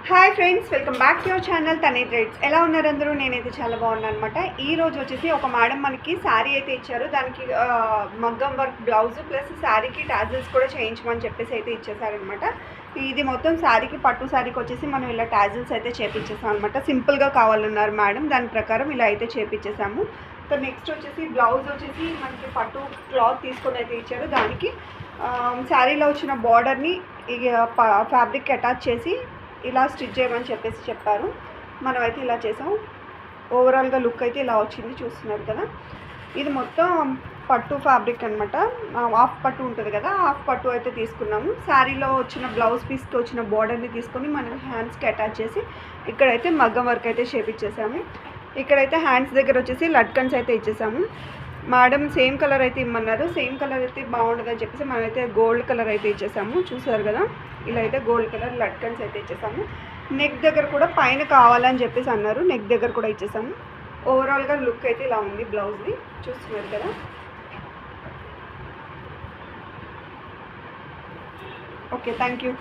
Hi friends, welcome back to your channel తనే trades. ఎలా ఉన్నారు అందరూ? నేనైతే చాలా బాగున్నాను అనమాట. ఈ రోజు వచ్చేసి ఒక మేడం మనకి శారీ అయితే ఇచ్చారు. దానికి మగ్గం వర్క్ బ్లౌజ్ ప్లస్ శారీకి టాజిల్స్ కూడా చేయించమని చెప్పేసి అయితే ఇచ్చేసారనమాట. ఇది మొత్తం శారీకి, పట్టు శారీకి వచ్చేసి మనం ఇలా టాజిల్స్ అయితే చేపించేసాం అనమాట. సింపుల్గా కావాలన్నారు మేడం, దాని ప్రకారం ఇలా అయితే చేపించేసాము. సో నెక్స్ట్ వచ్చేసి బ్లౌజ్ వచ్చేసి మనకి పట్టు క్లాత్ తీసుకొని అయితే ఇచ్చారు. దానికి శారీలో వచ్చిన బార్డర్ని ఫ్యాబ్రిక్ అటాచ్ చేసి ఇలా స్టిచ్ చేయమని చెప్పేసి చెప్పారు. మనమైతే ఇలా చేసాం. ఓవరాల్గా లుక్ అయితే ఇలా వచ్చింది, చూస్తున్నారు కదా. ఇది మొత్తం పట్టు ఫ్యాబ్రిక్ అనమాట. హాఫ్ పట్టు ఉంటుంది కదా, హాఫ్ పట్టు అయితే తీసుకున్నాము. శారీలో వచ్చిన బ్లౌజ్ పీస్కి వచ్చిన బార్డర్ని తీసుకొని మనం హ్యాండ్స్కి అటాచ్ చేసి ఇక్కడైతే మగ్గం వర్క్ అయితే చేపించేసాము. ఇక్కడైతే హ్యాండ్స్ దగ్గర వచ్చేసి లట్కన్స్ అయితే ఇచ్చేసాము. మేడం సేమ్ కలర్ అయితే ఇమ్మన్నారు. సేమ్ కలర్ అయితే బాగుంటుందని చెప్పేసి మనమైతే గోల్డ్ కలర్ అయితే ఇచ్చేసాము. చూసారు కదా, ఇలా అయితే గోల్డ్ కలర్ లట్కన్స్ అయితే ఇచ్చేసాము. నెక్ దగ్గర కూడా పైన కావాలని చెప్పేసి అన్నారు, నెక్ దగ్గర కూడా ఇచ్చేసాము. ఓవరాల్గా లుక్ అయితే ఇలా ఉంది బ్లౌజ్ది, చూస్తున్నారు కదా. Okay, thank you.